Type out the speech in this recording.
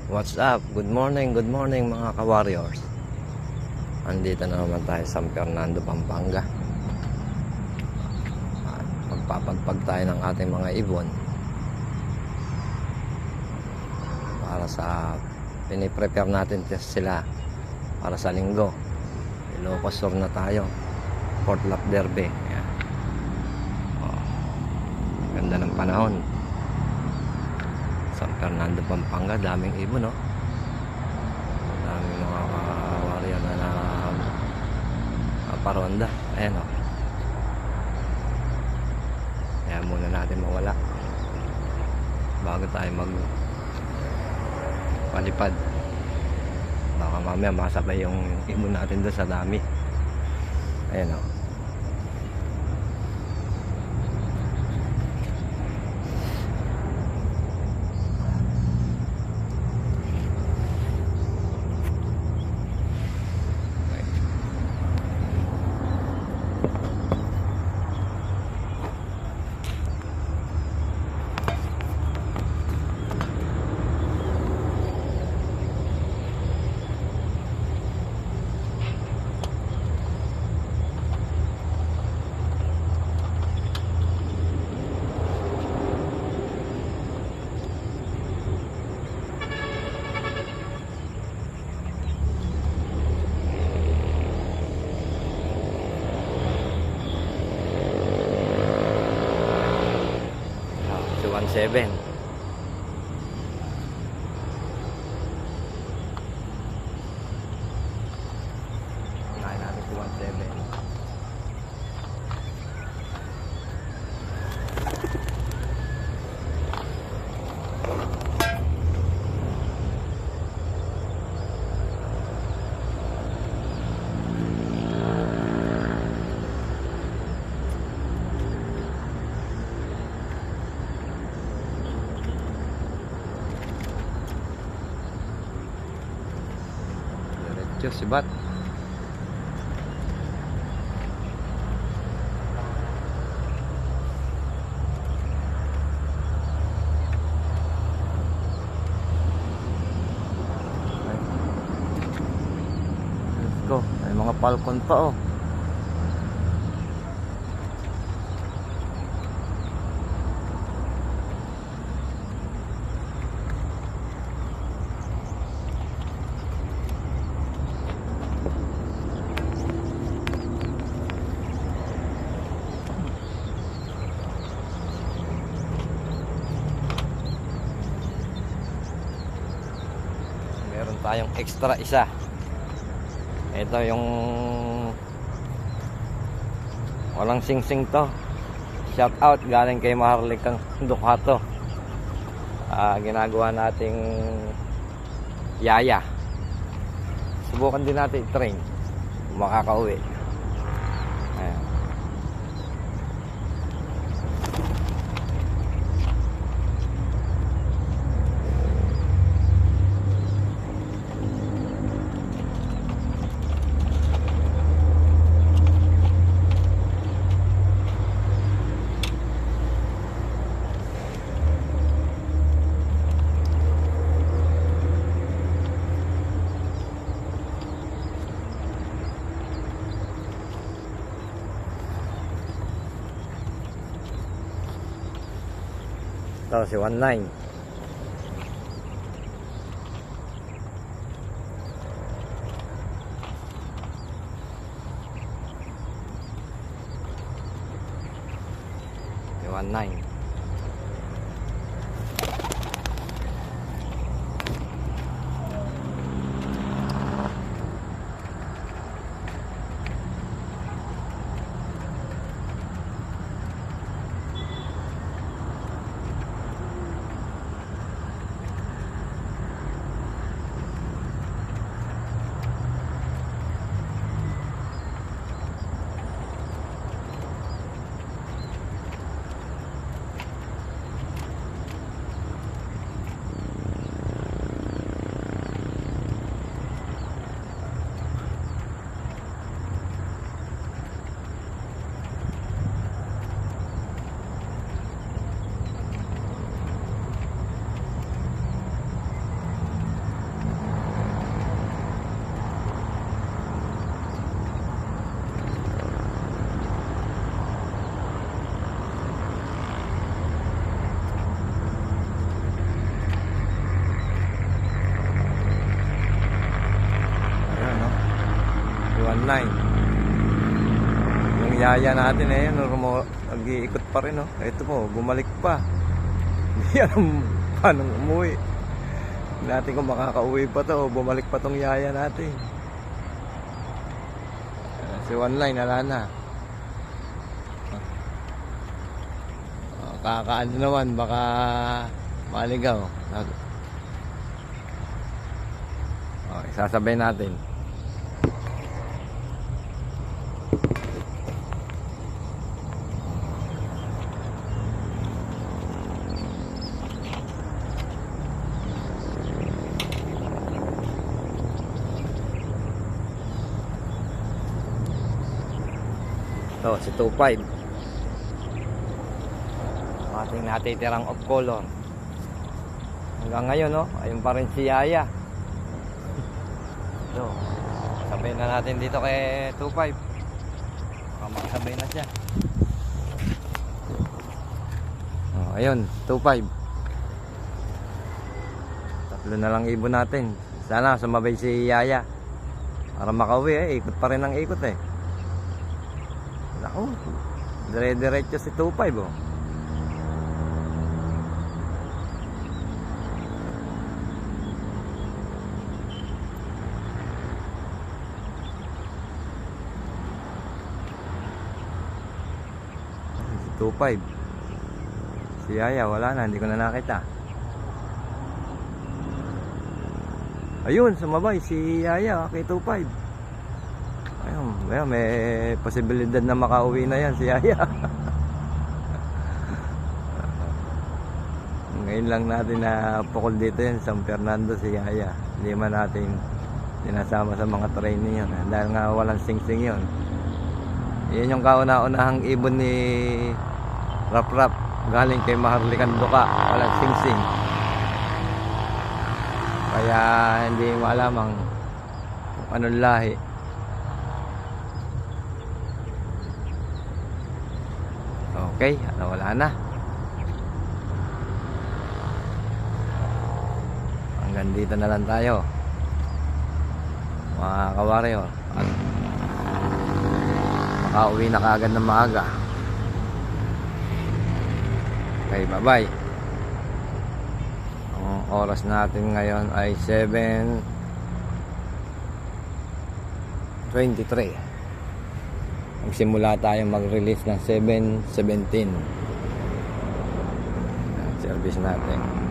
What's up? Good morning mga ka-warriors. Andito na naman tayo sa San Fernando, Pampanga. At magpapagpag tayo ng ating mga ibon para sa piniprepare natin sila para sa linggo. Ilocos Sur na tayo, Fort Lac-Derbe. Ayan. Oh, ganda ng panahon. San Fernando, Pampanga, daming ibon, no? Daming mga warrior na paronda. Ayan, oh. Ayan muna natin mawala bago tayo palipad. Baka mamaya masabay yung ibon natin doon sa dami. Ayan, oh. So 17. Unahin natin si 17. Diretso si Bat. Let's go. May mga falcon pa, oh. Meron tayong extra isa. Ito yung walang sing-sing to. Shout out galing kay Maharlikang Ducato. Ginagawa nating yaya. Subukan din natin i-train kung makakauwi. Ayan. Ito si 19. Si 19. 19. Yung yaya natin eh, nag-iikot pa rin oh. Ito po, bumalik pa. Hindi alam paano umuwi. Hindi natin kung makakauwi pa to, bumalik pa tong yaya natin. Si 19, ala na. Kakaano naman, baka maligaw. Okay, sasabay natin. Ito, si 25. Ating natitirang off color. Hanggang ngayon, no? Ayun pa rin si Yaya. Ito. Sabay na natin dito kay 25. Makasabay na siya. Oh, ayun, 25. Tatlo na lang ibon natin. Sana sumabay si Yaya. Para makauwi eh. Ikot pa rin ang ikot eh. Naku. Dire-diretso si 25 oh. Si 25. Si Yaya wala na, hindi ko na nakita. Ayun, sumabay si Yaya kay 25. Ayun, may posibilidad na makauwi na yan si Yaya. Ngayon lang natin na pukol dito yan, San Fernando si Yaya. Hindi man natin sinasama sa mga training yun. Dahil nga walang sing-sing yun. Yan yung kauna-unahang ibon ni Rap Rap. Galing kay Maharlikan Duka. Walang sing-sing. Kaya hindi malamang kung anong lahi. Okay, wala na. Hanggang dito na lang tayo, mga kawaryo. At makauwi na kaagad ng maaga. Okay, bye bye. Ang oras natin ngayon ay 7:23. Magsimula tayo mag-release ng 7:17. Service natin.